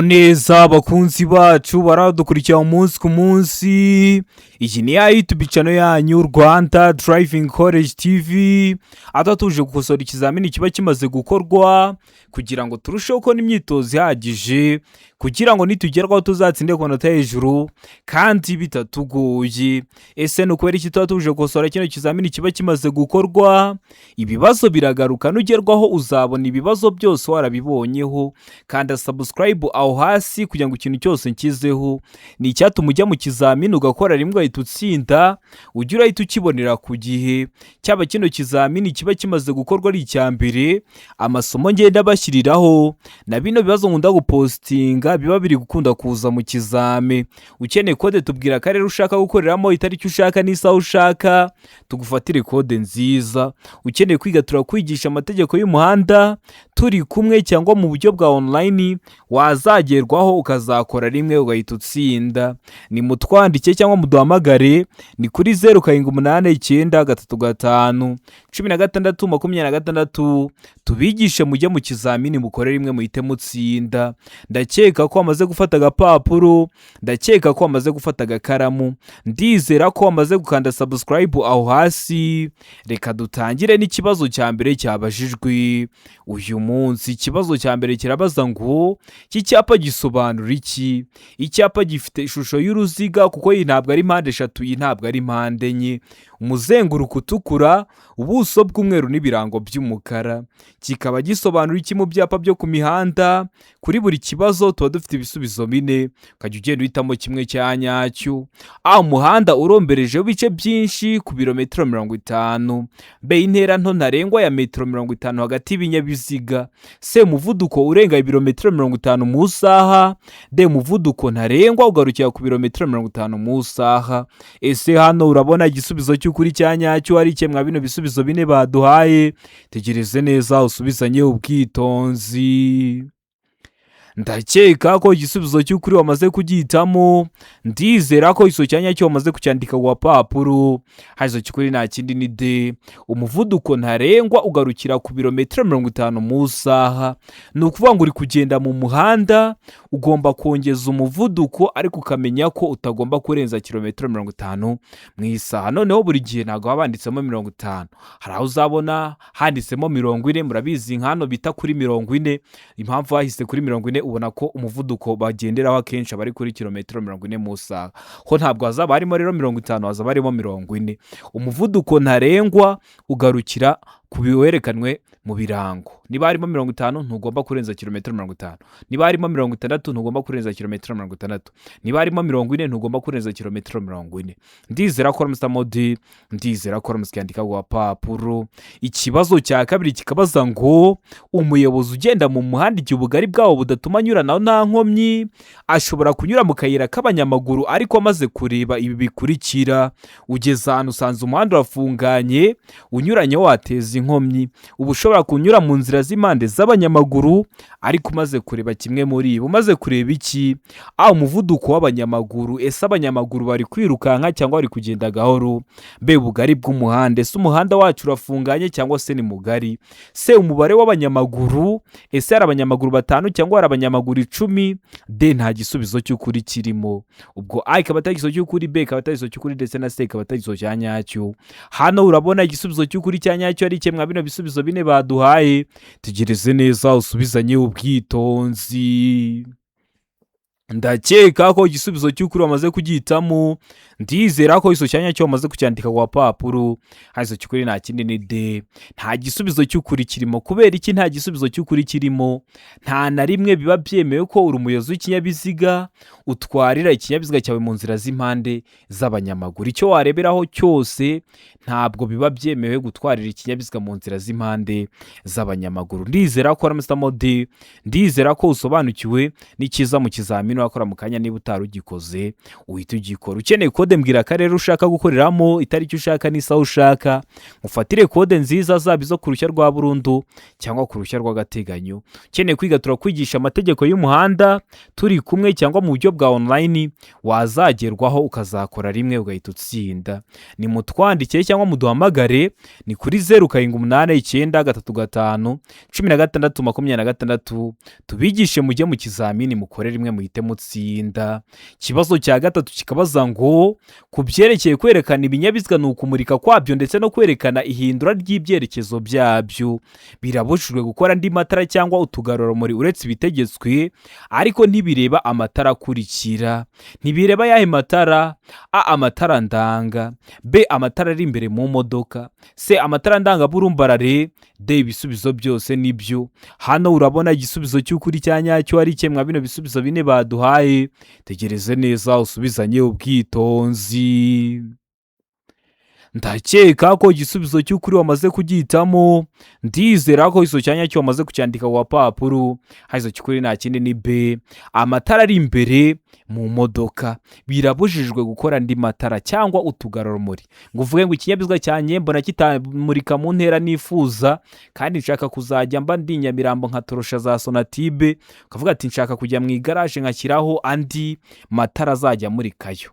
Neza bakunzi bacu baradukurikira umunsi ku munsi. Iyi ni ya YouTube channel yanyu Rwanda Driving College TV, atatuje gukosora ikizamini kiba kimaze gukorwa kugira ngo turusheho ko n'imyitozo ihagije kugira ngo nitugerwaho tuzatsinde ku nota hejuru kandi bitatugoye. Ese no kubera iki tutatuje gukosora kino kizamini kiba kimaze gukorwa? Ibibazo biragaruka, nugerwaho uzabona ibibazo byose warabibonyeho, kandi subscribe aho hasi kugira ngo ikintu cyose nkizeho ni icyatuma ujya mu kizamini ugakora rimwe ugahita utsinda, ujya urahita ukibonera ku gihe. Cyaba kino kizamini kiba kimaze gukorwa ari icya mbere, amasomo ngenda bashyiriraho na bino bibazo nkunda gupostinga biba biri gukunda kuza mu kizame. Ukeneye kode tubwira akarere ushaka gukoreramo, itariki ushaka n'isaha ushaka, tugufatire kode nziza. Ukeneye kwiga turakwigisha amategeko y'umuhanda turi kumwe cyangwa mu buryo bwa online, wazagerwaho ukazakora rimwe ugahita utsinda. Ni mutwandike cyangwa muduhamagare, ni kuri 0789351626 tubigishe mujye mu kizamini mukore rimwe muhite mutsinda. Ndakeka ko wamaze gufata agapapuro, ndakeka ko wamaze gufata agakaramu, ndizera ko wamaze gukanda subscribe aho hasi. Reka dutangire n'ikibazo cya mbere cyabajijwe uyu munsi. Ikibazo cya mbere kirabaza ngo iki cyapa gisobanura iki? Icyapa gifite ishusho y'uruziga kuko iyi ntabwo ari mpande eshatu, iyi ntabwo ari mpande enye, umuzenguruko utukura, ubuso bw'umweru n'ibirango by'umukara. Kikaba gisobanura iki mu byapa byo ku mihanda? Kuri buri kibazo tuba dufite ibisubizo bine, ukajya ugenda uhitamo kimwe cya nyacyo. A, umuhanda uromberejeho ibice byinshi ku birometero 50. B, intera nto ntarengwa ya metero 50 hagati y'ibinyabiziga. C, umuvuduko urenga ibirometero 50 mu isaha. D, umuvuduko ntarengwa ugarukira ku birometero 50 mu isaha. Ese hano urabona igisubizo cy'ukuri cya nyacyo ari kimwe bino bisubizo bine baduhaye? Tegereze neza usubizanye ubwitonzi. Ndakeka ko igisubizo cy'ukuri wamaze kugihitamo, ndizera ko iso cyanya cyo wamaze kucyandika ku papuro. Hazo cy'ukuri nta kindi ni D, umuvuduko ntarengwa ugarukira ku birometero 50 mu isaha. Ni ukuvuga ngo uri kugenda mu muhanda ugomba kongeza umuvuduko, ariko ukamenya ko utagomba kurenza kilometero 50 mu isaha. Noneho buri gihe ntago habanditsemo 50, hari aho uzabona handitsemo 40. Murabizi nkano bita kuri 40, impamvu hahise kuri 40 ubona ko umuvuduko bagenderaho akenshi abari kuri kilometero 40 mu isaha. Ho ntabwo hazaba harimo rero 50, hazaba harimo 40. Umuvuduko ntarengwa ugarukira ku biwerekanwe mu birango. Niba harimo 50 ntugomba kurenza kilometero 50, niba harimo 60 ntugomba kurenza kilometero 60, niba harimo 40 ntugomba kurenza kilometero 40. Ndizera ko mudi, ndizera ko musyandika ku papuro. Ikibazo cya kabiri kikabaza ngo umuyobozi ugenda mu muhanda igihe ubugari bwawo budatuma anyuranaho nta nkomyi ashobora kunyura mu kayira k'abanyamaguru, ariko amaze kureba ibi bikurikira: ugeze ahantu usanze umuhanda urafunganye, unyuranyeho wateza inkomyi. Ubu ushobora kunyura mu nzira z'impande z'abanyamaguru, ariko umaze kureba kimwe muri ibi. Umaze kureba iki? A, umuvuduko w'abanyamaguru, ese abanyamaguru bari kwirukanka cyangwa bari kugenda gahoro? B, ubugari bw'umuhanda, ese umuhanda wacu urafunganye cyangwa se ni mugari? C, umubare w'abanyamaguru, ese hari abanyamaguru 5 cyangwa hari abanyamaguru 10? D, nta gisubizo cy'ukuri kirimo. Ubwo A ikaba atari igisubizo cy'ukuri, B ikaba atari igisubizo cy'ukuri, ndetse na C ikaba atari igisubizo cya nyacyo. Hano urabona igisubizo cy'ukuri cya nyacyo ari kimwe bino bisubizo bine baduhaye. Tegereze neza usubizanye ubwitonzi. Ndakeka ko igisubizo cy'ukuri wamaze kugihitamo, ndizera ko iso cyanya cyo wamaze kucyandika ku papuro. Hazo cy'ukuri nta kindi ni D, nta gisubizo cy'ukuri kirimo. Kubera iki nta gisubizo cy'ukuri kirimo? Nta na rimwe biba byemewe ko uri umuyobozi w'ikinyabiziga utwarira ikinyabiziga cyawe mu nzira z'impande z'abanyamaguru. Icyo wareberaho cyose, ntabwo biba byemewe gutwarira ikinyabiziga mu nzira z'impande z'abanyamaguru. Ndizera ko mudi, ndizera ko usobanukiwe n'ikiza mu kizamini urakora mu kanya, niba utarugikoze uhita ugikora. Ukeneye kode mbwira akarere ushaka gukoreramo, itariki ushaka n'isaha ushaka, ufatire kode nziza, zaba izo ku ruhushya rwa burundu cyangwa ku ruhushya rw'agateganyo. Ukeneye kwiga turakwigisha amategeko y'umuhanda turi kumwe cyangwa mu buryo bwa online, wazagerwaho ukazakora rimwe ugahita utsinda. Ni mutwandikire cyangwa muduhamagare, ni kuri 0789351626, tubigishe mujye mu kizamini mukore rimwe muhite mutsinda. Ikibazo cya gatatu kikabaza ngo ku byerekeye kwerekana ibinyabiziga ni ukumurika kwabyo ndetse no kwerekana ihindura ry'ibyerekezo byabyo. Birabujijwe gukora andi matara cyangwa utugarurarumuri uretse ibitegetswe, ariko ntibireba amatara akurikira. Ntibireba yahe matara: A, amatara ndanga; B, amatara ari imbere mu modoka; C, amatara ndangaburumbarare; D, ibisubizo byose nibyo. Hano urabona igisubizo cy'ukuri cya nyacyo ari cye mwa bino bisubizo bine baduhaye. Tegereze neza usubizanye ubwitonzi. Ndakeka ko igisubizo cy'ukuri wamaze kugihitamo, ndizera ko iso cyanya cyo wamaze kucyandika ku papuro. Haizo cy'ukuri nta kindi ni B, amatara ari imbere mu modoka. Birabujijwe gukora andi matara cyangwa utugarurarumuri ngo uvuge ngo ikinyabiziga cyanjye mbona kitamurika mu ntera nifuza, kandi nshaka kuzajya mba ndi Nyamirambo nkatorosha za Sonatibe, ukavuga ati nshaka kujya mu igaraje nkashyiraho andi matara azajya amurikayo.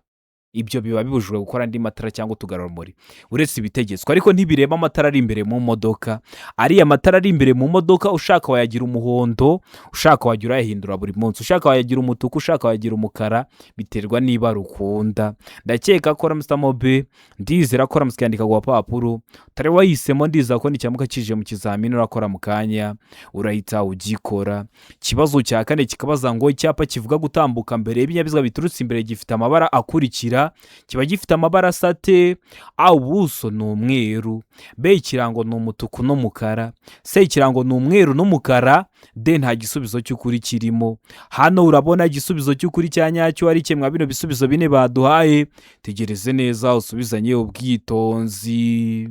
Ibyo biba bibujijwe gukora andi matara cyangwa utugarurarumuri uretse ibitegetswe, ariko ntibireba amatara ari imbere mu modoka. Ariya matara ari imbere mu modoka, ushaka wayagira umuhondo, ushaka wagira yahindura buri munsi, ushaka wayagira umutuku, ushaka wayagira umukara, biterwa niba rukunda. Ndakeka ko ramusitamo B, ndizera ko ramusikandika ku papuro, utari wahisemo ndizera ko nicyamuka kije mu kizamini urakora mu kanya urahita ugikora. Ikibazo cya kane kikabaza ngo icyapa kivuga gutambuka mbere y'ibinyabiziga biturutse imbere gifite amabara akurikira. Kiba gifite amabara asate: A, ubuso ni umweru; B, ikirango ni umutuku n'umukara; C, ikirango ni umweru n'umukara; D, nta gisubizo cy'ukuri kirimo. Hano urabona igisubizo cy'ukuri cya nyacyo ari cye mwa bino bisubizo bine baduhaye. Tegereze neza usubizanye ubwitonzi.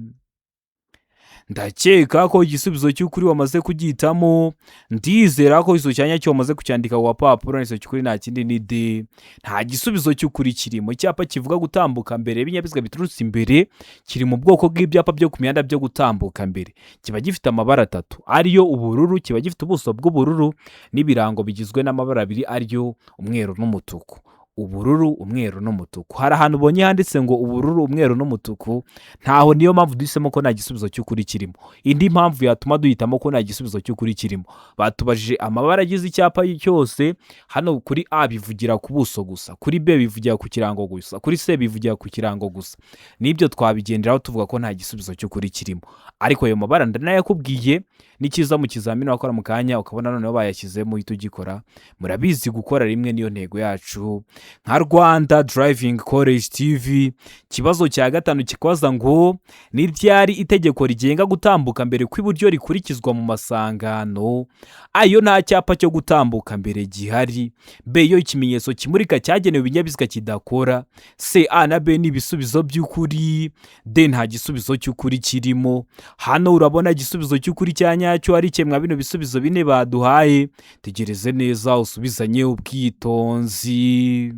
Ndakeka ko igisubizo cy'ukuri wamaze kugihitamo, ndizera ko iso cyanya cyo wamaze kucyandika ku papuro. Iso cy'ukuri nta kindi ni D, nta gisubizo cy'ukuri kirimo. Icyapa kivuga gutambuka mbere y'ibinyabiziga biturutse imbere kiri mu bwoko bw'ibyapa byo ku mihanda byo gutambuka mbere. Kiba gifite amabara atatu ariyo ubururu, kiba gifite ubuso bw'ubururu n'ibirango bigizwe n'amabara abiri ariyo umweru n'umutuku. Ubururu, umweru n'umutuku. Hari ahantu ubonye handitse ngo ubururu, umweru n'umutuku, ntaho, niyo mpamvu duhisemo ko nta gisubizo cy'ukuri kirimo. Indi mpamvu yatuma duhitamo ko nta gisubizo cy'ukuri kirimo, batubajije amabara agize icyapa cyose. Hano kuri A bivugira ku buso gusa, kuri B bivugira ku kirango gusa, kuri C bivugira ku kirango gusa. Nibyo twabigenderaho tuvuga ko nta gisubizo cy'ukuri kirimo, ariko ayo mabara ndanayakubwiye. Nikiza mu kizamini wakora mu kanya ukabona noneho bayashyizemo uhita ugikora. Murabizi gukora rimwe niyo ntego yacu nka Rwanda Driving College TV. Kibazo cya gatanu kikwaza ngo ni ryari itegeko rigenga gutambuka mbere kw'iburyo rikurikizwa mu masangano? Ayo nta cyapa cyo gutambuka mbere gihari. B, yo ikimenyetso kimurika cyagenewe ibinyabiziga kidakora. C, A na B ni ibisubizo by'ukuri. D, nta gisubizo cy'ukuri kirimo. Hano urabona igisubizo cy'ukuri cya nyacyo ari cye mwa bino bisubizo bine baduhaye. Tegereze neza usubizanye ubwitonzi.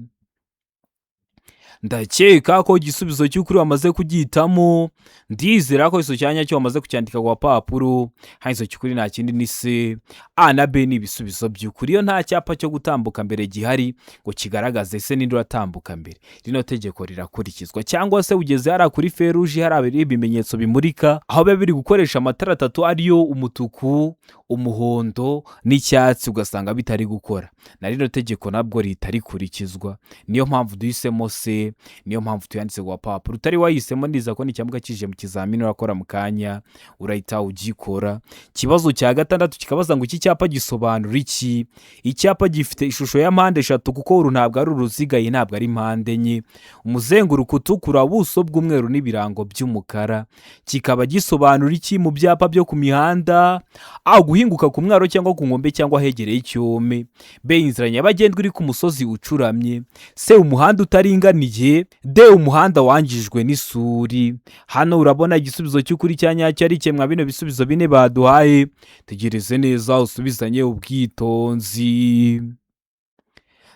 Ndakeka ko igisubizo cy'ukuri wamaze kugihitamo, ndizera ko iso cyanya cyo wamaze kucyandika ku papuro. Haizo cy'ukuri nta kindi ni C, A na B ni ibisubizo by'ukuri. Iyo nta cyapa cyo gutambuka mbere gihari ngo kigaragaze se ninde uratambuka mbere, rino tegeko rirakurikizwa. Cyangwa se ugeze hara kuri feruje hari abiri ibimenyetso bimurika, aho biba biri gukoresha amatara atatu ariyo umutuku, umuhondo n'icyatsi, ugasanga bitari gukora, na rino tegeko nabwo ritarikurikizwa. Niyo mpamvu duhisemo C, niyo mpamvu tuyanditse ku papuro. Utari wahisemo ndiza ko nicyamuka kije mu kizamini urakora mu kanya urahita ugikora. Kibazo cya gatandatu kikabaza ngo iki cyapa gisobanura iki? Icyapa gifite ishusho ya mpande eshatu kuko uru ntabwo ari uruziga, iyi ntabwo ari mpande enye, umuzenguruko utukura, ubuso bw'umweru n'ibirango by'umukara. Kikaba gisobanura iki mu byapa byo ku mihanda? A, guhinguka ku mwaro cyangwa ku nkombe cyangwa hegereye icyome. B, inzira nyabagendwa iri ku musozi ucuramye. C, umuhanda utaringaniye. D, umuhanda wangijwe n'isuri. Hano urabona igisubizo cy'ukuri cya nyacyo ari cye mwa bino bisubizo bine baduhaye. Tegereze neza usubizanye ubwitonzi.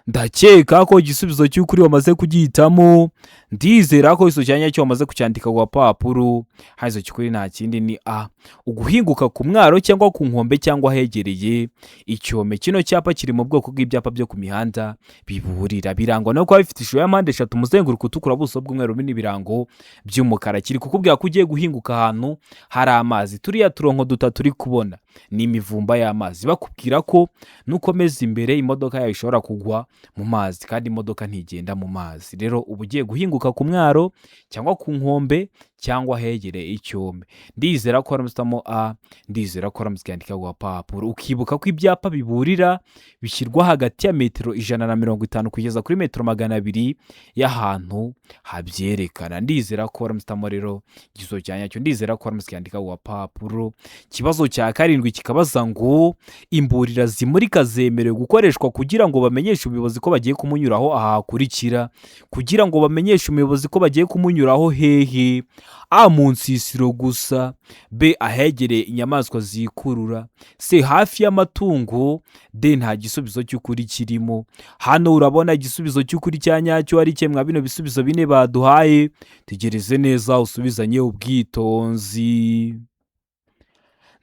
ndakeka ko igisubizo cy'ukuri wamaze kugihitamo, ndizera ko iso cyanya cyo wamaze kucyandika ku gapapuro. Hazo cy'ukuri nta kindi ni a, uguhinguka ku mwaro cyangwa ku nkombe cyangwa hegereye icyome. Kino cyapa kiri mu bwoko bw'ibyapa byo ku mihanda biburira, birangwa no kuba bifite ishusho ya mpande eshatu, umuzenguruko utukura, buso bw'umweru n'ibirango by'umukara. Kiri kukubwira ko ugiye guhinguka ahantu hari amazi. Turiya turonko dutatu uri kubona ni imivumba y'amazi, bakubwira ko nukomeza imbere imodoka yawe ishobora kugwa mu mazi, kandi imodoka ntigenda mu mazi. Rero uba ugiye guhinguka ku mwaro cyangwa ku nkombe cyangwa hegereye icyome. Ndizera ko waramutamo a, ndizera ko waramutse ku gapapuro. Ukibuka ko ibyapa biburira bishyirwa hagati ya metero 150 kugeza kuri metero 200 y'ahantu habyerekana. Ndizera ko waramutamo rero igiso cyanyacyo, ndizera ko waramutse ku gapapuro. Kibazo cya karindwi kikabaza ngo imburira zimurika zemerewe gukoreshwa kugira ngo bamenyeshe umuyobozi ko bagiye kumunyuraho aha hakurikira. Kugira ngo bamenyeshe umuyobozi ko bagiye kumunyuraho hehe? A, mu nsisiro gusa. B, ahegereye inyamaswa zikurura. C, hafi y'amatungo. D, nta gisubizo cy'ukuri kirimo. Hano urabona igisubizo cy'ukuri cya nyacyo ari kimwe bino bisubizo bine baduhaye. Tegereze neza usubizanye ubwitonzi.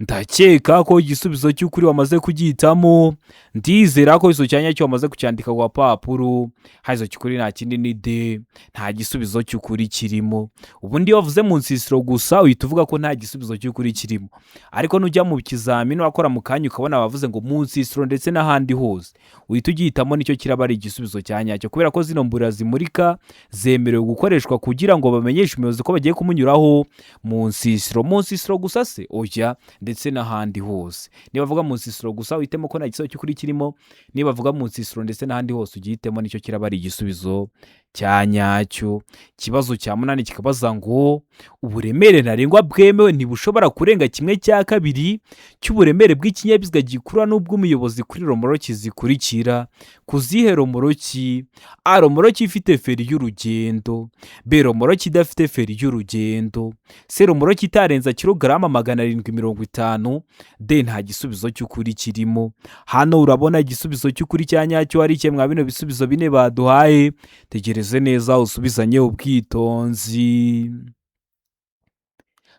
Ndakeka ko igisubizo cy'ukuri wamaze kugihitamo, ndizera ko iso cyanya cyo wamaze kucyandika ku gapapuro. Hazo cy'ukuri nta kindi ni D, nta gisubizo cy'ukuri kirimo. Ubundi wavuze mu nsisiro gusa uhita uvuga ko nta gisubizo cy'ukuri kirimo, ariko nujya mu kizamini wakora mu kanya ukabona bavuze ngo mu nsisiro ndetse n'ahandi hose, uhita ugihitamo nicyo kiraba ari igisubizo cya nyacyo, kubera ko zino mburira zimurika zemerewe gukoreshwa kugira ngo bamenyeshe umuyobozi ko bagiye kumunyuraho mu nsisiro. Mu nsisiro gusa se? Oya, ndetse n'ahandi hose. Niba bavuga mu nsisiro gusa uhitemo ko nta gisubizo cy'ukuri kirimo, niba bavuga mu nsisiro ndetse n'ahandi hose ugihitemo nicyo kiraba ari igisubizo cya nyacyo. Kibazo cya munani kikabaza ngo uburemere ntarengwa bwemewe ntibushobora kurenga 1/2 cy'uburemere bw'ikinyabiziga gikurura n'ubw'umuyobozi kuri romoroki zikurikira. Kuzihe romoroki? A, romoroki ifite feri y'urugendo. B, romoroki idafite feri y'urugendo. C, romoroki itarenza kilograma 750. D, nta gisubizo cy'ukuri kirimo. Hano urabona igisubizo cy'ukuri cya nyacyo ari kimwe bino bisubizo bine baduhaye. Tegereze neza usubizanye ubwitonzi.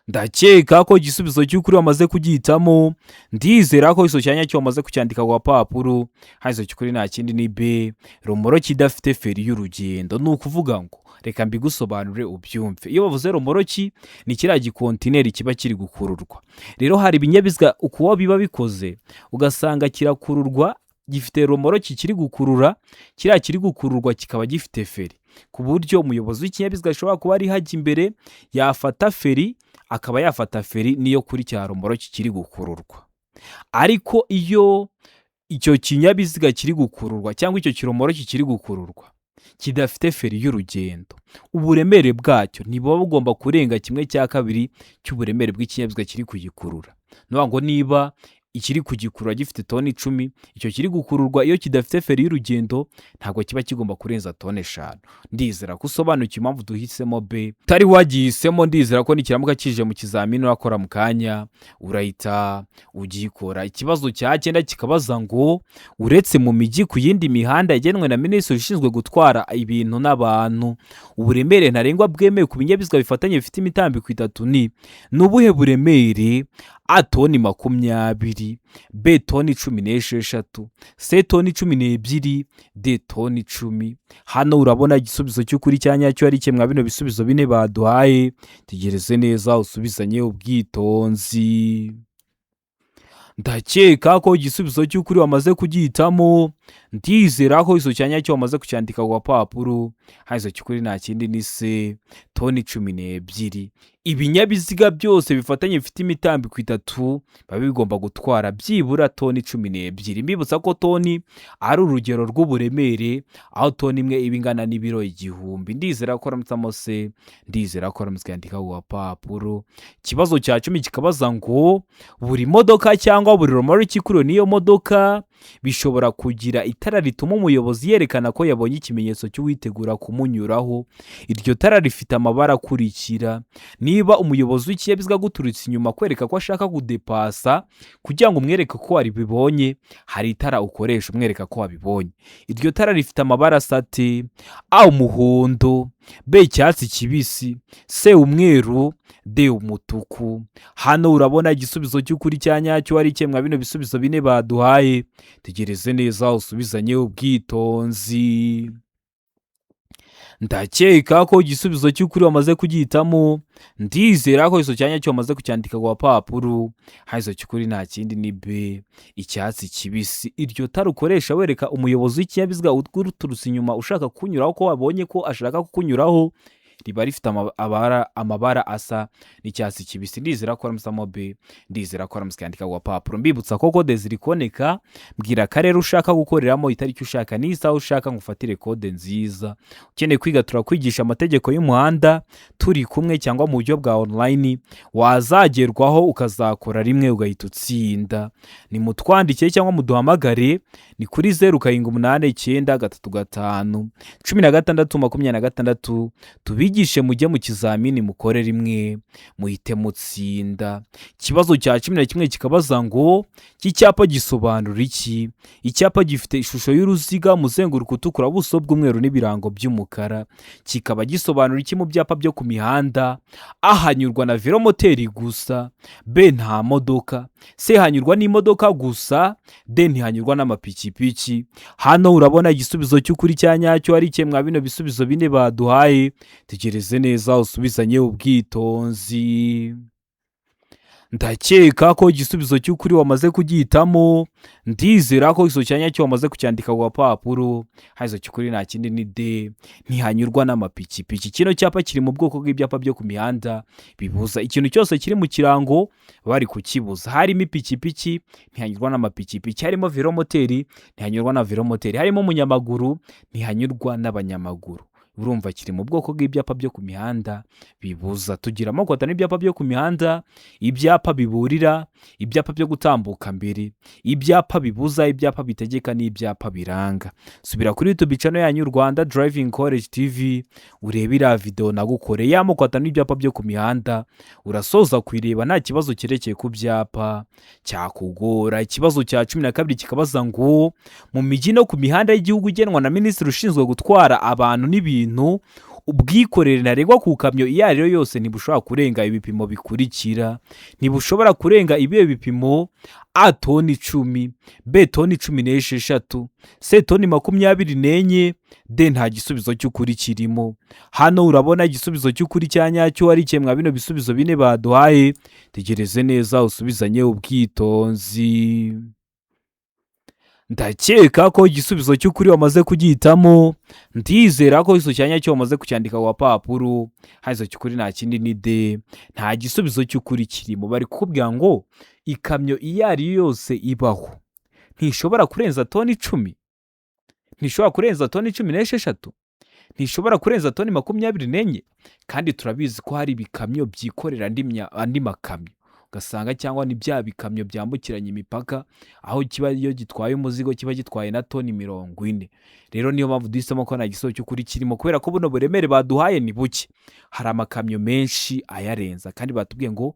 Ndakeka ko igisubizo cy'ukuri wamaze kugihitamo, ndizera ko iso cyanya cyo wamaze kucyandika ku gapapuro. Hazo cy'ukuri nta kindi ni B, romoroki idafite feri y'urugendo. Ni ukuvuga ngo reka mbigusobanure ubyumve. Iyo bavuze romoroki ni kiriya gikontineri kiba kiri gukururwa. Rero hari ibinyabiziga ukuwa biba bikoze ugasanga kirakururwa gifite romoroki kiri gukurura, kiriya kiri gukururwa kikaba gifite feri, ku buryo umuyobozi w'ikinyabiziga ashobora kuba ari hajya imbere yafata feri, akaba yafata feri niyo kuri cya romoroki kiri gukururwa. Ariko iyo icyo kinyabiziga kiri gukururwa cyangwa icyo kiromoroki kiri gukururwa kidafite feri y'urugendo, uburemere bwacyo ntibuba bugomba kurenga 1/2 cy'uburemere bw'ikinyabiziga kiri kugikurura. Nuvuga ngo niba ikiri kugikurura gifite toni 10, icyo kiri gukururwa iyo kidafite feri y'urugendo ntabwo kiba kigomba kurenza toni 5. Ndizera ko usobanukiwe impamvu duhisemo B. Utari wagihisemo ndizera ko nikiramuka kije mu kizamini urakora mu kanya urahita ugikora. Ikibazo cya 9 kikabaza ngo uretse mu mijyi ku yindi mihanda yagenwe na minisitiri ushinzwe gutwara ibintu n'abantu, uburemere ntarengwa bwemewe ku binyabiziga bifatanye bifite imitambiko 3 ni ubuhe buremere? A, toni 20. B, toni 16. C, toni 12. D, toni 10. Hano urabona igisubizo cy'ukuri cya nyacyo ari kimwe bino bisubizo bine baduhaye. Tegereze neza usubizanye ubwitonzi. Ndakeka ko igisubizo cy'ukuri wamaze kugihitamo, ndizera ko iso cyanya cyo wamaze kucyandika ku gapapuro. Hazo cy'ukuri nta kindi ni C, toni 12. Ibinyabiziga byose bifatanye bifite imitambiko 3 biba bigomba gutwara byibura toni 12. Mbibutsa ko toni ari urugero rw'uburemere, aho toni imwe iba ingana n'ibiro 1000. Ndizera ko ramutamo C, ndizera ko ramutse ku gapapuro. Kibazo cya 10 kikabaza ngo buri modoka cyangwa buri romoroki ikuriwe n'iyo modoka bishobora kugira itara rituma umuyobozi yerekana ko yabonye ikimenyetso cy'uwitegura kumunyuraho. Iryo tara rifite amabara akurikira: niba umuyobozi w'ikinyabiziga aguturutse inyuma kwereka ko ashaka kudepasa kugira ngo umwereke ko waribibonye, hari itara ukoresha umwereka ko wabibonye. Iryo tara rifite amabara asate: A umuhondo, B icyatsi kibisi, C umweru, D umutuku. Hano urabona igisubizo cy'ukuri cya nyacyo ari cye mwa bino bisubizo bine baduhaye. Tegereze neza usubizanye ubwitonzi. Ndakeka ko igisubizo cy'ukuri wamaze kugihitamo, ndizera ko iso cyanya cyo wamaze kucyandika ku papuro. Haizo cy'ukuri nta kindi ni B icyatsi kibisi. Iryo tara ukoresha wereka umuyobozi w'ikinyabiziga uturutse inyuma ushaka kunyuraho ko wabonye ko ashaka kukunyuraho, riba rifite amabara asa n'icyatsi kibisi. Ndizera ko aramusamo B, ndizera ko aramuskandika ku papuro. Mbibutsa ko kode ziri kuboneka, mbwira akarere ushaka gukoreramo, itariki ushaka n'isaha ushaka ngufatire kode nziza. Ukeneye kwiga turakwigisha amategeko y'umuhanda turi kumwe cyangwa mu buryo bwa online, wazagerwaho ukazakora rimwe ugahita utsinda. Ni mutwandike cyangwa muduhamagare, ni kuri 0789351626 tubigishe mujye mu kizamini mukore rimwe muhite mutsinda. Ikibazo cya 11 kikabaza ngo iki cyapa gisobanura iki? Icyapa gifite ishusho y'uruziga, umuzenguruko utukura, ubuso bw'umweru n'ibirango by'umukara. Kikaba gisobanura iki mu byapa byo ku mihanda? A hanyurwa na velomoteri gusa, B nta modoka, C hanyurwa n'imodoka gusa, D ntihanyurwa n'amapikipiki. Hano urabona igisubizo cy'ukuri cya nyacyo ari cye mwa bino bisubizo bine baduhaye. Tegereze neza usubizanye ubwitonzi. Ndakeka ko igisubizo cy'ukuri wamaze kugihitamo, ndizera ko iso cyanya cyo wamaze kucyandika ku papuro. Haizo cy'ukuri nta kindi ni D ntihanyurwa n'amapikipiki. Kino cyapa kiri mu bwoko bw'ibyapa byo ku mihanda bibuza ikintu cyose kiri mu kirango bari kukibuza. Harimo ipikipiki ntihanyurwa n'amapikipiki, harimo velomoteri ntihanyurwa na velomoteri, harimo umunyamaguru ntihanyurwa n'abanyamaguru. Urumva kiri mu bwoko bw'ibyapa byo ku mihanda bibuza. Tugira amoko atanu ibyapa byo ku mihanda: ibyapa biburira, ibyapa byo gutambuka mbere, ibyapa bibuza, ibyapa bitegeka n'ibyapa biranga. Subira kuri YouTube channel yanyu Rwanda Driving College TV urebira video nagukoreye amoko atanu ibyapa byo ku mihanda, urasoza kwireba nta kibazo kirekeye ku byapa cyakugora. Ikibazo cya 12 kikabaza ngo mu mijyi no ku mihanda y'igihugu igenwa na Minisitiri ushinzwe gutwara abantu n'ibintu, ubwikorere ntarengwa ku kamyo iyo ari yo yose ntibushobora kurenga ibipimo bikurikira. Ntibushobora kurenga ibihe bipimo: A toni 10, B toni 16, C toni 24, D nta gisubizo cy'ukuri kirimo. Hano urabona igisubizo cy'ukuri cya nyacyo ari cye mwa bino bisubizo bine baduhaye. Tegereze neza usubizanye ubwitonzi. Ndakeka ko igisubizo cy'ukuri wamaze kugihitamo, ndizera ko iso cyanya cyo wamaze kucyandika ku papuro. Haizo cy'ukuri nta kindi ni D nta gisubizo cy'ukuri kirimo. Bari kukubwira ngo ikamyo iyo ari yose ibaho ntishobora kurenza toni 10, ntishobora kurenza toni 16, ntishobora kurenza toni 24. Kandi turabizi ko hari ibikamyo byikorera andi makamyo, ugasanga cyangwa ni bya bikamyo byambukiranya imipaka, aho kiba iyo gitwaye umuzigo kiba gitwaye na toni 40. Rero niyo mpamvu duhisemo ko nta gisubizo cy'ukuri kirimo, kubera ko buno buremere baduhaye ni buke. Hari amakamyo menshi ayarenza, kandi batubwiye ngo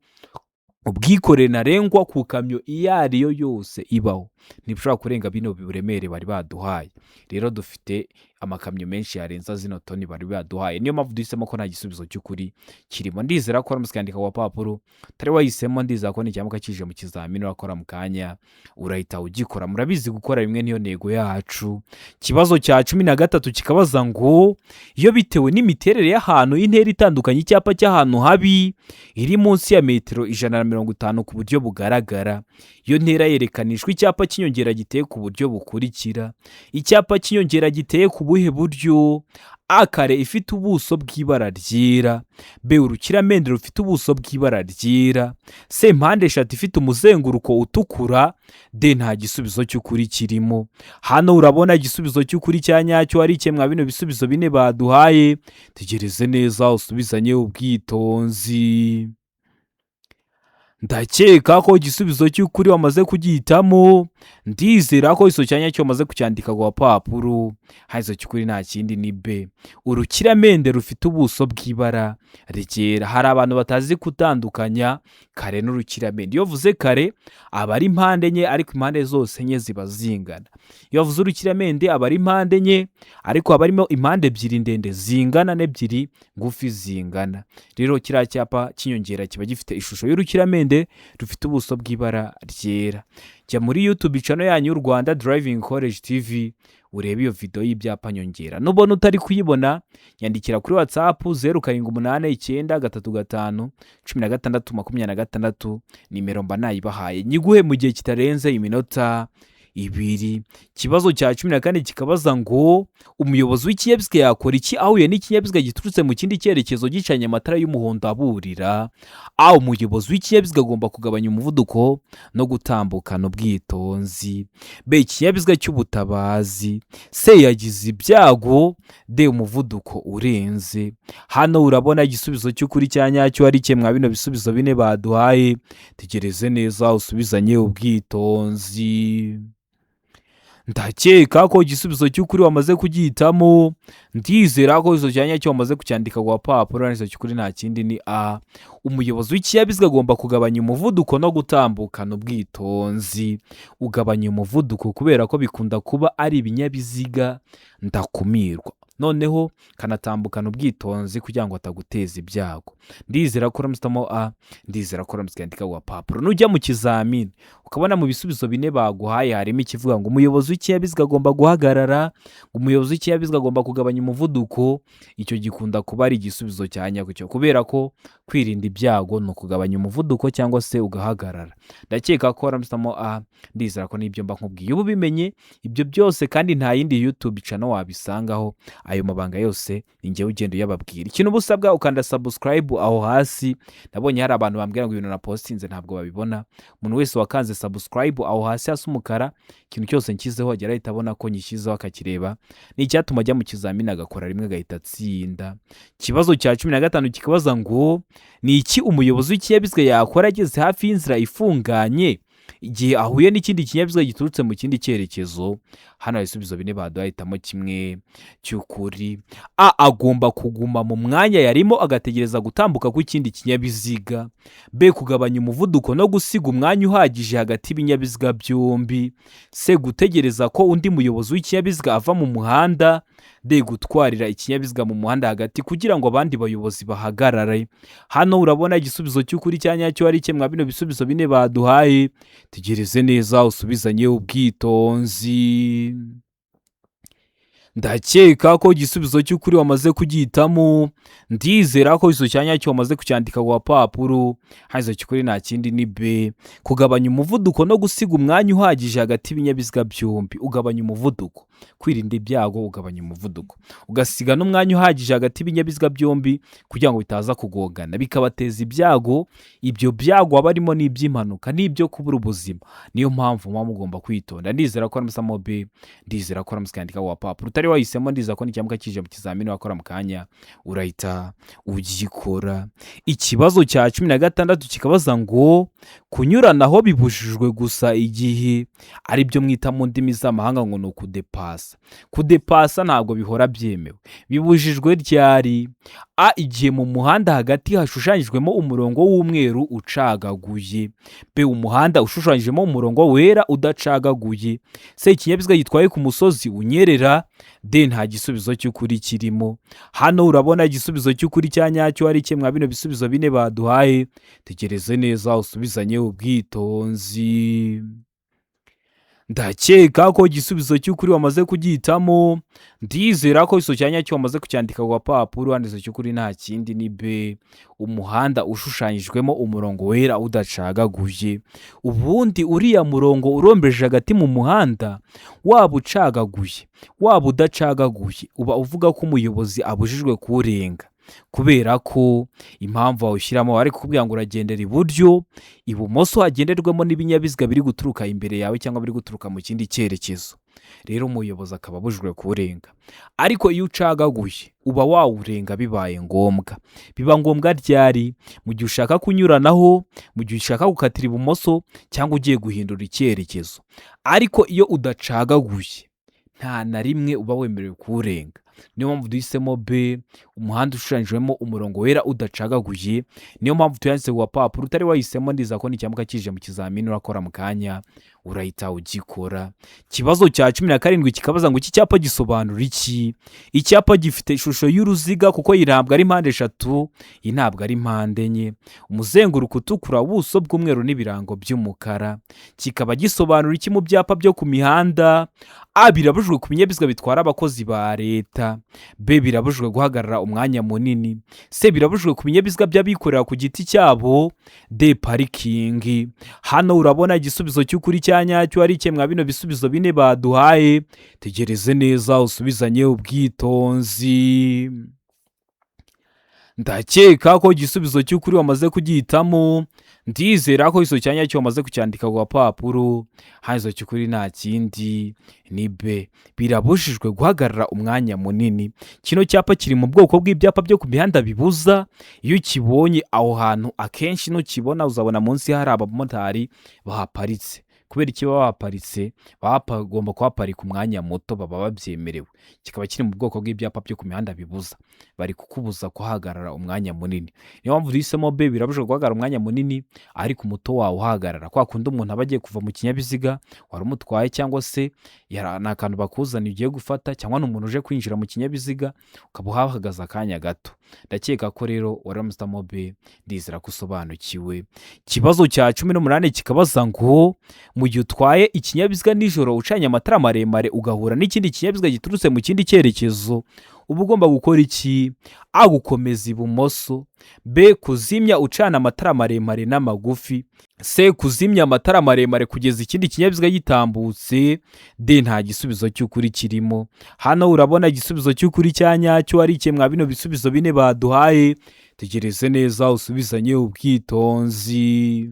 ubwikorere ntarengwa ku kamyo iyo ari yo yose ibaho ntibushobora kurenga bino buremere bari baduhaye. Rero dufite amakamyo menshi yarenza zino toni bari baduhaye, niyo mpamvu duhisemo ko nta gisubizo cy'ukuri kirimo. Ndizera ko aramuskandika ku papuro, tari wahisemo, ndizera ko n'icyamuka kije mu kizamini urakora mu kanya urahita ugikora. Murabizi gukora rimwe niyo ntego yacu. Kibazo cya 13 kikabaza ngo iyo bitewe n'imiterere y'ahantu intera itandukanye icyapa cy'ahantu habi iri munsi ya metero 150 ku buryo bugaragara, iyo ntera yerekanishwa icyapa cy'inyongera giteye ku buryo bukurikira. Icyapa cy'inyongera giteye ku buhe buryo? A kare ifite ubuso bw'ibara ryera, B urukiramende rufite ubuso bw'ibara ryera, C mpande eshatu ifite umuzenguruko utukura, D nta gisubizo cy'ukuri kirimo. Hano urabona igisubizo cy'ukuri cya nyacyo ari cye mwa bino bisubizo bine baduhaye. Tegereze neza usubizanye ubwitonzi. ndakeka ko igisubizo cy'ukuri wamaze kugihitamo. Ndizera ko iso cyanya cyo wamaze kucyandika ku gapapuro. Iso cy'ukuri nta kindi ni B. Urukiramende rufite ubuso bw'ibara ryera. Hari abantu batazi gutandukanya kare n'urukiramende. Iyo vuze kare aba ari impande enye ariko impande zose enye ziba zingana. Iyo vuze urukiramende aba ari impande enye ariko haba harimo impande ebyiri ndende zingana n'ebyiri ngufi zingana. Rero kiriya cyapa cy'inyongera kiba gifite ishusho y'urukiramende rufite ubuso bw'ibara ryera. Jya muri YouTube channel yanyu y'u Rwanda Driving College TV urebe iyo video y'ibyapa nyongera. Nubona utari kuyibona yandikira kuri WhatsApp 0789351626 nimero mba nayibahaye nyiguhe mu gihe kitarenze iminota 2. Kibazo cya 14 kikabaza ngo umuyobozi w'ikinyabiziga yakora iki ahuye n'ikinyabiziga giturutse mu kindi cyerekezo gicanye amatara y'umuhondo aburira. Umuyobozi w'ikinyabiziga agomba kugabanya umuvuduko no gutambukana ubwitonzi. B. Ikinyabiziga cy'ubutabazi. C. Yagize ibyago. D. Umuvuduko urenze. Hano urabona igisubizo cy'ukuri cya nyacyo ari cye mwa bino bisubizo bine baduhaye. Tegereze neza usubizanye ubwitonzi. Ndakeka ko igisubizo cy'ukuri wamaze kugihitamo. Ndizera ko iso cyanya cyo wamaze kucyandika ku gapapuro. Iso cy'ukuri nta kindi ni A. Umuyobozi w'ikinyabiziga agomba kugabanya umuvuduko no gutambukana ubwitonzi. Ugabanya umuvuduko kubera ko bikunda kuba ari ibinyabiziga ndakumirwa, noneho kanatambukana ubwitonzi kugira ngo ataguteza ibyago. Ndizera ko uramutamo A. Ndizera ko uramutse ku gapapuro. Nujya mu kizamini ukabona mu bisubizo bine baguhaye harimo ikivuga ngo umuyobozi w'ikinyabiziga agomba guhagarara, umuyobozi w'ikinyabiziga agomba kugabanya umuvuduko, icyo gikunda kuba ari igisubizo cya nyacyo kubera ko kwirinda ibyago no kugabanya umuvuduko cyangwa se ugahagarara. Ndakeka ko uramutamo A. Ndizera ko nibyo mba nkubwiye ubu bimenye ibyo byose kandi nta yindi YouTube channel wabisangaho ayo mabanga yose ninjye ugenda uyababwira. Ikintu busabwa ukanda subscribe aho hasi. Nabonye hari abantu bambwira ngo ibintu na postinze ntabwo babibona. Umuntu wese wakanze subscribe aho hasi hasi umukara ikintu cyose nshyizeho agera ahita abona ko nyishyizeho akakireba. Ni icyatuma ajya mu kizamini agakora rimwe agahita atsinda. Kibazo cya 15 kikabaza ngo ni iki umuyobozi w'ikinyabiziga yakora ageze hafi y'inzira ifunganye igihe ahuye n'ikindi kinyabiziga giturutse mu kindi cyerekezo. Hano ibisubizo bine baduhitamo kimwe cy'ukuri. A. Agomba kuguma mu mwanya yarimo agategereza gutambuka kw'ikindi kinyabiziga. B. Kugabanya umuvuduko no gusiga umwanya uhagije hagati y'ibinyabiziga byombi. C. Gutegereza ko undi muyobozi w'ikinyabiziga ava mu muhanda. D. Gutwarira ikinyabiziga mu muhanda hagati kugira ngo abandi bayobozi bahagarare. Hano urabona igisubizo cy'ukuri cya nyacyo ari cye mwa bino bisubizo bine baduhaye. Tegereze neza usubizanye ubwitonzi. Ndakeka ko igisubizo cy'ukuri wamaze kugihitamo. Ndizera ko iso cyanya cyo wamaze kucyandika ku gapapuro. Iso cy'ukuri nta kindi ni B. Kugabanya umuvuduko no gusiga umwanya uhagije hagati y'ibinyabiziga byombi. Ugabanya umuvuduko, kwirinda ibyago ugabanya umuvuduko, ugasiga n'umwanya uhagije hagati y'ibinyabiziga byombi kugira ngo bitaza kugongana bikabateza ibyago. Ibyo byago aba arimo n'iby'impanuka n'ibyo kubura ubuzima. Niyo mpamvu muba mugomba kwitonda. Ndizera ko aramusamo B. Ndizera ko aramuskandika ku gapapuro. Utari wahisemo ndizera ko n'icyamuka kije mu kizamini wakora mu kanya urahita ugikora. Ikibazo cya 16 kikabaza ngo kunyuranaho bibujijwe gusa igihe ari byo mwita mu ndimi z'amahanga ngo ni ukudepasa. Kudepasa ntabwo bihora byemewe. Bibujijwe ryari? A. Igihe mu muhanda hagati hashushanyijwemo umurongo w'umweru ucagaguye. B. Umuhanda ushushanyijemo umurongo wera udacagaguye. C. Ikinyabiziga gitwaye ku musozi unyerera. D. Nta gisubizo cy'ukuri kirimo. Hano urabona igisubizo cy'ukuri cya nyacyo ari cye mwa bino bisubizo bine baduhaye. Tegereze neza usubizanye ubwitonzi. Ndakeka ko igisubizo cy'ukuri wamaze kugihitamo. Ndizera ko iso cyanya cyo wamaze kucyandika ku gapapuro. Iso cy'ukuri nta kindi ni B. Umuhanda ushushanyijwemo umurongo wera udacagaguye. Ubundi uriya murongo urombeje hagati mu muhanda waba ucagaguye waba udacagaguye uba uvuga ko umuyobozi abujijwe kuwurenga, kubera ko impamvu awushyiramo ari kukubwira ngo uragendera iburyo, ibumoso hagenderwamo n'ibinyabiziga biri guturuka imbere yawe cyangwa biri guturuka mu kindi cyerekezo. rero umuyobozi akaba abujijwe kuwurenga. Ariko iyo ucagaguye uba wawurenga bibaye ngombwa. Biba ngombwa ryari? Mu gihe ushaka kunyuranaho, mu gihe ushaka gukatira ibumoso cyangwa ugiye guhindura icyerekezo. Ariko iyo udacagaguye nta na rimwe uba wemerewe kuwurenga. Niyo mpamvu duhisemo B, umuhanda ushushanyijwemo umurongo wera udacagaguye. Niyo mpamvu tuyanditse ku gapapuro. Utari wahisemo ndiza ko nicyamuka kije mu kizamini urakora mu kanya urahita ugikora. Ikibazo cya 17 kikabaza ngo iki cyapa gisobanura iki? Icyapa gifite ishusho y'uruziga kuko iyi ntabwo ari mpande eshatu, iyi ntabwo ari mpande enye. Umuzenguruko utukura, ubuso bw'umweru n'ibirango by'umukara. Kikaba gisobanura iki mu byapa byo ku mihanda? A, birabujijwe ku binyabiziga bitwara abakozi ba leta. B, birabujijwe guhagarara umwanya munini. C, birabujijwe ku binyabiziga by'abikorera ku giti cyabo. D, parikingi. Hano urabona igisubizo cy'ukuri cya nyacyo ari kimwe bino bisubizo bine baduhaye. Tegereze neza usubizanye ubwitonzi. Ndakeka ko igisubizo cy'ukuri wamaze kugihitamo. Ndizera ko iso cyanya cyo wamaze kucyandika ku gapapuro. Hanzo cy'ukuri nta kindi ni B, birabujijwe guhagarara umwanya munini. Kino cyapa kiri mu bwoko bw'ibyapa byo ku mihanda bibuza. Iyo ukibonye aho hantu akenshi nukibona uzabona munsi hari abamotari bahaparitse. Kubera iki baba bahaparitse? Baba bagomba kuhaparika umwanya muto, baba babyemerewe. Kikaba kiri mu bwoko bw'ibyapa byo ku mihanda bibuza. Bari kukubuza kuhagarara umwanya munini. Niyo mpamvu duhisemo B, birabujijwe guhagarara umwanya munini ariko umuto wawe uhagarara. Kwa kundi umuntu aba agiye kuva mu kinyabiziga wari umutwaye cyangwa se ni akantu bakuzaniye ugiye gufata, cyangwa n'umuntu uje kwinjira mu kinyabiziga ukaba uhahagaze akanya gato. Ndakeka ko rero waramusitamo B, ndizera ko usobanukiwe. Ikibazo cya 18 kikabaza ngo mu gihe utwaye ikinyabiziga nijoro ucanye amatara maremare ugahura n'ikindi kinyabiziga giturutse mu kindi cyerekezo, uba ugomba gukora iki? A, gukomeza ibumoso. B, kuzimya ucana amatara maremare n'amagufi. C, kuzimya amatara maremare kugeza ikindi kinyabiziga gitambutse. D, nta gisubizo cy'ukuri kirimo. Hano urabona igisubizo cy'ukuri cya nyacyo ari kimwe bino bisubizo bine baduhaye. Tegereze neza usubizanye ubwitonzi.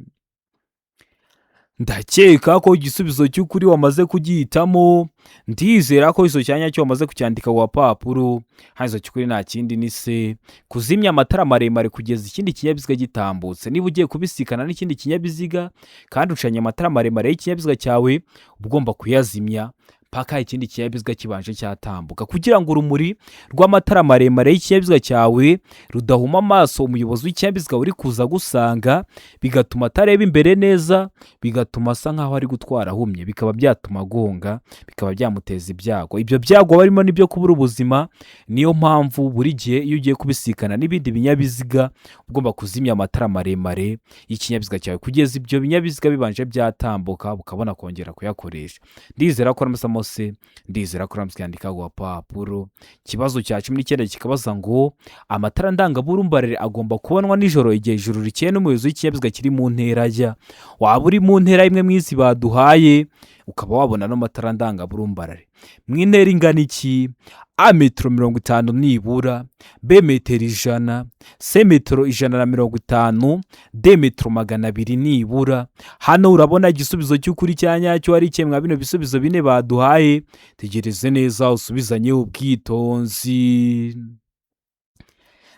Ndakeka ko igisubizo cy'ukuri wamaze kugihitamo. Ndizera ko iso cyanya cyo wamaze kucyandika ku gapapuro. Hanzo cy'ukuri nta kindi ni C, kuzimya amatara maremare kugeza ikindi kinyabiziga gitambutse. Niba ugiye kubisikana n'ikindi kinyabiziga kandi ucanye amatara maremare y'ikinyabiziga cyawe, ugomba kuyazimya paka ikindi kinyabiziga kibanje cyatambuka, kugira ngo urumuri rw'amatara maremare y'ikinyabiziga cyawe rudahuma amaso umuyobozi w'ikinyabiziga uri kuza gusanga, bigatuma atareba imbere neza, bigatuma asa nkaho ari gutwara ahumye, bikaba byatuma agonga, bikaba byamuteza ibyago. Ibyo byago barimo nibyo kubura ubuzima. Niyo mpamvu buri gihe iyo ugiye kubisikana n'ibindi binyabiziga ugomba kuzimya amatara maremare y'ikinyabiziga cyawe kugeza ibyo binyabiziga bibanje byatambuka, ukabona kongera kuyakoresha. Ndizera ko ramusamo C, ndizera ko ramusyandika ku gapapuro. Ikibazo cya 19 kikabaza ngo amatara ndangaburumbarare agomba kubonwa nijoro igihe ijuru rikeye n'umuyobozi w'ikinyabiziga kiri mu ntera ajya. Waba uri mu ntera imwe mwizi baduhaye ukaba wabona no matara ndangaburumbarare. Mu intera ingana iki? A, metero 50 nibura. B, metero 100. C, metero 150. D, metero 200 nibura. Hano urabona igisubizo cy'ukuri cya nyacyo ari kimwe bino bisubizo bine baduhaye. Tegereze neza usubizanye ubwitonzi.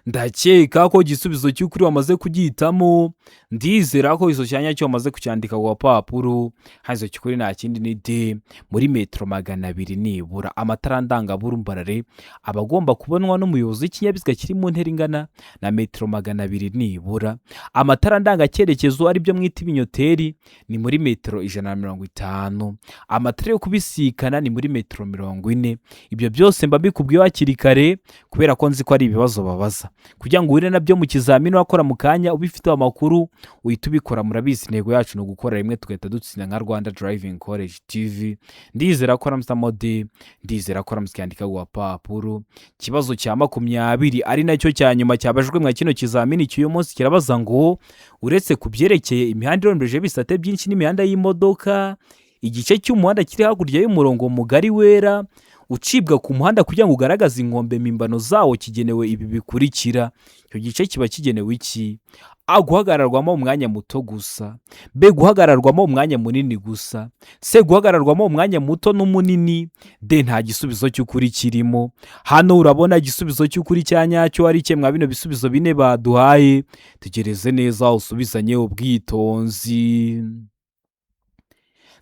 Ndakeka ko igisubizo cy'ukuri wamaze kugihitamo. Ndizera ko iso cyanya cyo wamaze kucyandika ku gapapuro. Hanzo cy'ukuri nta kindi ni D, muri metero 200 nibura. Amatara ndangaburumbarare aba agomba kubonwa n'umuyobozi w'ikinyabiziga kiri mu ntera ingana na metero 200 nibura. Amatara ndangacyerekezo ari byo mwita ibinyoteri ni muri metero 150. Amatara yo kubisikana ni muri metero 40. Ibyo byose mba mbikubwiye hakiri kare kubera ko nzi ko ari ibibazo babaza. Kugira ngo uhure nabyo mu kizamini wakora mu kanya ubifite amakuru uhita ubikora. Murabizi intego yacu no gukora rimwe tugahita dutsinda nka Rwanda Driving College TV. Ndizera ko ramusamo D, ndizera ko ramusyandika ku gapapuro. Ikibazo cya 20 ari nacyo cya nyuma cyabajwe mwa kino kizamini cy'uyu munsi kirabaza ngo uretse kubyerekeye imihanda irombeje bisate byinshi n'imihanda y'imodoka, igice cy'umuhanda kiri hakurya y'umurongo mugari wera ucibwa ku muhanda kugira ngo ugaragaze inkombe mpimbano zawo kigenewe ibi bikurikira. Icyo gice kiba kigenewe iki? A. Guhagararwamo umwanya muto gusa. B. Guhagararwamo umwanya munini gusa. C. Guhagararwamo umwanya muto n'umunini. D. Nta gisubizo cy'ukuri kirimo. Hano urabona igisubizo cy'ukuri cya nyacyo ari cye mwa bino bisubizo bine baduhaye. Tegereze neza usubizanye ubwitonzi.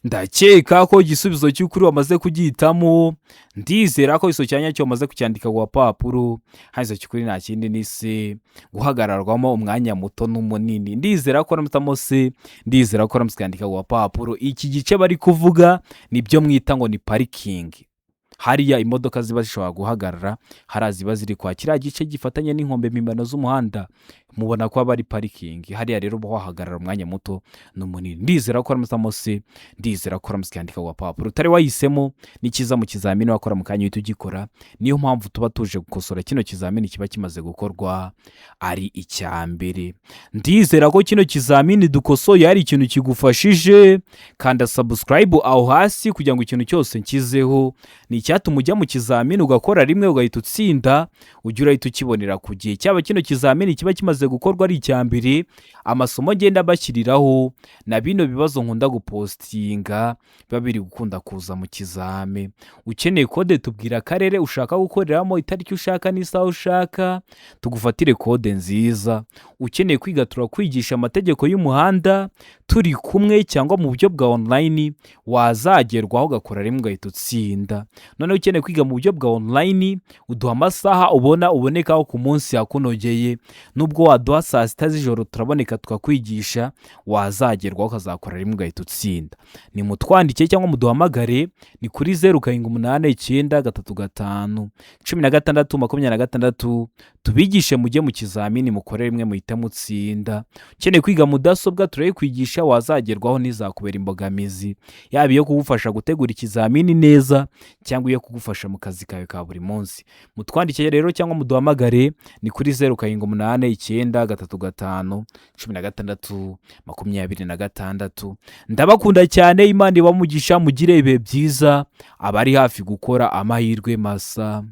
Ndakeka ko igisubizo cy'ukuri wamaze kugihitamo. Ndizera ko iso cyanya cyo wamaze kucyandika ku papuro. Haizo cy'ukuri nta kindi ni C. Guhagararwamo umwanya muto n'umunini. Ndizera ko ramutamo C. Ndizera ko ramusikandika ku papuro. Iki gice bari kuvuga nibyo mwita ngo ni parking. Hariya imodoka ziba zishobora guhagarara, hari ziba ziri kwa kiriya gice gifatanye n'inkombe mpimbano z'umuhanda, mubona ko aba ari parikingi. Hariya rero uba wahagarara umwanya muto n'umunini. Ndizera ko ramusamo C. Ndizera ko ramusikandika ku papuro. Utari wahisemo ni cyiza mu kizamini wakora mu kanya uhita ugikora. Niyo mpamvu tuba tuje gukosora kino kizamini kiba kimaze gukorwa ari icya mbere. Ndizera ko kino kizamini dukosoye ari ikintu kigufashije. Kanda subscribe aho hasi kugira ngo ikintu cyose nkizeho ni icyatuma ujya mu kizamini ugakora rimwe ugahita utsinda, ujya urahita ukibonera ku gihe. Cyaba kino kizamini kiba kimaze gukorwa ari icya mbere, amasomo ngenda bashyiriraho na bino bibazo nkunda gupostinga biba biri gukunda kuza mu kizame. Ukeneye kode tubwira akarere ushaka gukoreramo, itariki ushaka n'isaha ushaka, tugufatire kode nziza. Ukeneye kwiga turakwigisha amategeko y'umuhanda turi kumwe cyangwa mu buryo bwa online, wazagerwaho ugakora rimwe ugahita utsinda. Noneho ukeneye kwiga mu buryo bwa online, uduha amasaha ubonekaho ku munsi yakunogeye. Nubwo waduha saa sita z'ijoro turaboneka tukakwigisha, wazagerwaho ukazakora rimwe ugahita utsinda. Ni mutwandike cyangwa muduhamagare, ni kuri 0789351626 tubigishe mujye mu kizamini mukore rimwe muhite mutsinda. Ukeneye kwiga mudasobwa turayikwigisha, wazagerwaho n'izakubera imbogamizi, yaba iyo kugufasha gutegura ikizamini neza cyangwa iyo kugufasha mu kazi kawe ka buri munsi. Mutwandike rero cyangwa muduhamagare, ni kuri 0789351626. Ndabakunda cyane, Imana ibamugisha, mugire ibihe byiza. Abari hafi gukora amahirwe masa.